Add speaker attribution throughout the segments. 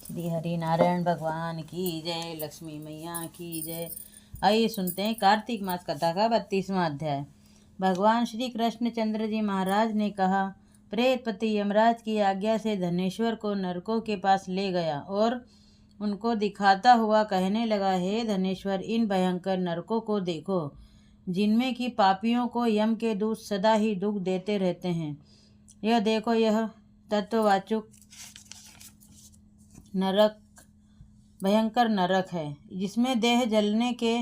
Speaker 1: श्री हरि नारायण भगवान की जय, लक्ष्मी मैया की जय। आइए सुनते हैं कार्तिक मास कथा का 32वां अध्याय। भगवान श्री कृष्णचंद्र जी महाराज ने कहा, प्रेतपति यमराज की आज्ञा से धनेश्वर को नरकों के पास ले गया और उनको दिखाता हुआ कहने लगा, हे धनेश्वर, इन भयंकर नरकों को देखो, जिनमें कि पापियों को यम के दूत सदा ही दुख देते रहते हैं। यह देखो, यह तत्ववाचुक नरक भयंकर नरक है, जिसमें देह जलने के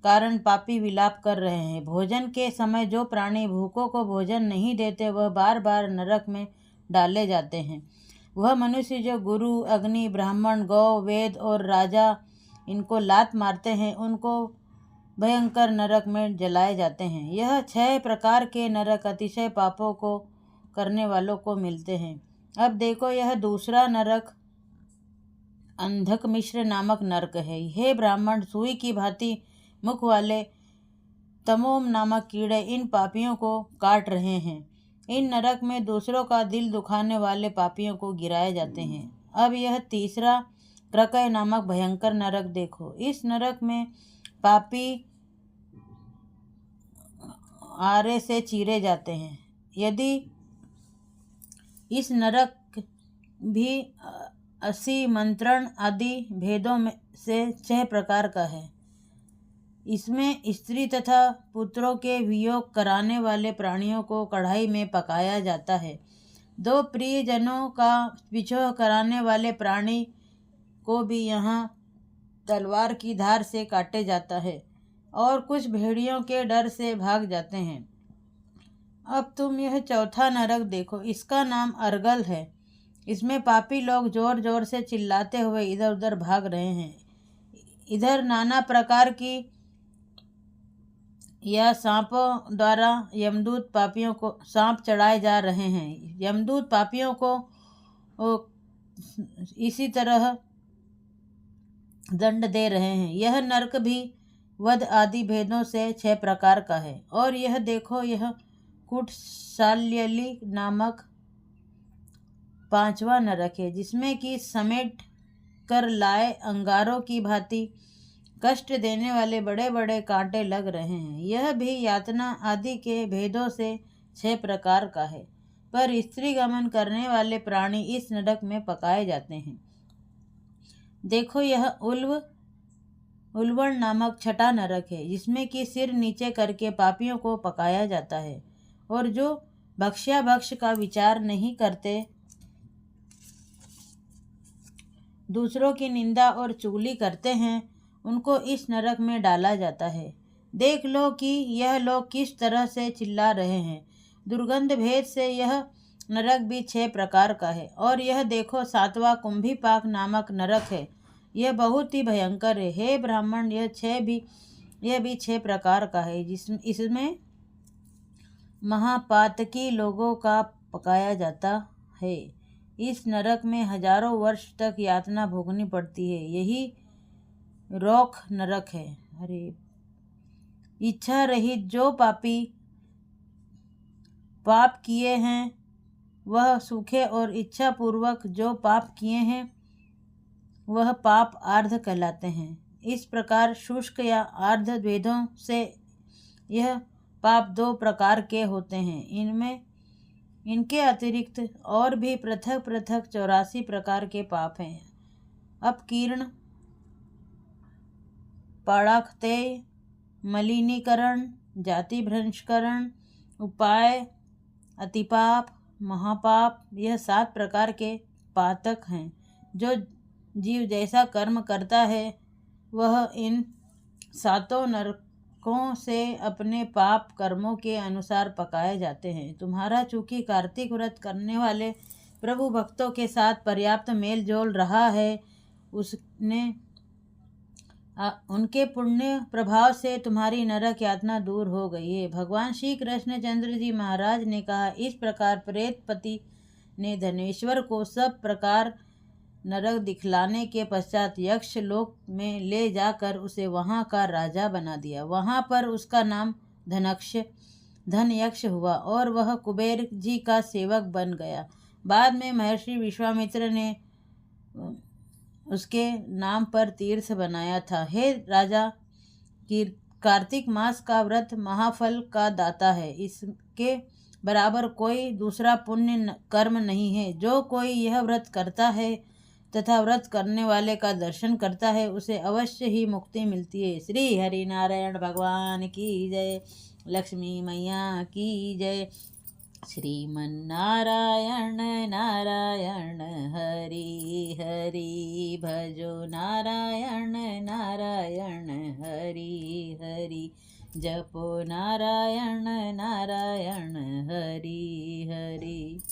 Speaker 1: कारण पापी विलाप कर रहे हैं। भोजन के समय जो प्राणी भूखों को भोजन नहीं देते, वह बार बार नरक में डाले जाते हैं। वह मनुष्य जो गुरु, अग्नि, ब्राह्मण, गौ, वेद और राजा इनको लात मारते हैं, उनको भयंकर नरक में जलाए जाते हैं। यह 6 प्रकार के नरक अतिशय पापों को करने वालों को मिलते हैं। अब देखो, यह दूसरा नरक अंधक मिश्र नामक नरक है। हे ब्राह्मण, सुई की भांति मुख वाले तमोम नामक कीड़े इन पापियों को काट रहे हैं। इन नरक में दूसरों का दिल दुखाने वाले पापियों को गिराए जाते हैं। अब यह तीसरा प्रकय नामक भयंकर नरक देखो। इस नरक में पापी आरे से चीरे जाते हैं। यदि इस नरक भी 80 मंत्रण आदि भेदों में से 6 प्रकार का है। इसमें स्त्री तथा पुत्रों के वियोग कराने वाले प्राणियों को कढ़ाई में पकाया जाता है। 2 प्रियजनों का विछोह कराने वाले प्राणी को भी यहाँ तलवार की धार से काटे जाता है और कुछ भेड़ियों के डर से भाग जाते हैं। अब तुम यह चौथा नरक देखो। इसका अर्गल अर्गल है। इसमें पापी लोग जोर जोर से चिल्लाते हुए इधर उधर भाग रहे हैं। इधर नाना प्रकार की या सांपों द्वारा यमदूत पापियों को सांप चढ़ाए जा रहे हैं। यमदूत पापियों को इसी तरह दंड दे रहे हैं। यह नरक भी वध आदि भेदों से 6 प्रकार का है। और यह देखो, यह कुटसाल्यली नामक 5वां नरक है, जिसमें कि समेट कर लाए अंगारों की भांति कष्ट देने वाले बड़े बड़े कांटे लग रहे हैं। यह भी यातना आदि के भेदों से 6 प्रकार का है। पर स्त्री गमन करने वाले प्राणी इस नरक में पकाए जाते हैं। देखो, यह उल्वण नामक 6ठा नरक है, जिसमें कि सिर नीचे करके पापियों को पकाया जाता है। और जो भक्ष्याभक्ष का विचार नहीं करते, दूसरों की निंदा और चुगली करते हैं, उनको इस नरक में डाला जाता है। देख लो कि यह लोग किस तरह से चिल्ला रहे हैं। दुर्गंध भेद से यह नरक भी 6 प्रकार का है। और यह देखो, 7वां कुंभीपाक नामक नरक है। यह बहुत ही भयंकर है। हे ब्राह्मण, यह भी 6 प्रकार का है। इसमें महापातकी लोगों का पकाया जाता है। इस नरक में हजारों वर्ष तक यातना भोगनी पड़ती है। यही रोख नरक है। अरे, इच्छा रहित जो पापी पाप किए हैं वह सूखे, और इच्छा पूर्वक जो पाप किए हैं वह पाप आर्ध कहलाते हैं। इस प्रकार शुष्क या आर्ध भेदों से यह पाप 2 प्रकार के होते हैं। इनके अतिरिक्त और भी पृथक पृथक 84 प्रकार के पाप हैं। अपकीर्ण, पाड़ाक्तेय, मलिनीकरण, जाति भ्रंशकरण, उपाय, अतिपाप, महापाप, यह 7 प्रकार के पातक हैं। जो जीव जैसा कर्म करता है, वह इन 7 नरकों से अपने पाप कर्मों के अनुसार पकाए जाते हैं। तुम्हारा चूंकि कार्तिक व्रत करने वाले प्रभु भक्तों के साथ पर्याप्त मेल जोल रहा है, उनके पुण्य प्रभाव से तुम्हारी नरक यातना दूर हो गई है। भगवान श्री कृष्णचंद्र जी महाराज ने कहा, इस प्रकार प्रेतपति ने धनेश्वर को सब प्रकार नरक दिखलाने के पश्चात यक्ष लोक में ले जाकर उसे वहाँ का राजा बना दिया। वहाँ पर उसका नाम धन यक्ष हुआ और वह कुबेर जी का सेवक बन गया। बाद में महर्षि विश्वामित्र ने उसके नाम पर तीर्थ बनाया था। हे राजा, कार्तिक मास का व्रत महाफल का दाता है। इसके बराबर कोई दूसरा पुण्य कर्म नहीं है। जो कोई यह व्रत करता है तथा व्रत करने वाले का दर्शन करता है उसे अवश्य ही मुक्ति मिलती है। श्री हरि नारायण भगवान की जय। लक्ष्मी मैया की जय। श्रीमन्नारायण नारायण हरि हरि भजो नारायण नारायण हरि हरि जपो नारायण नारायण हरि हरि।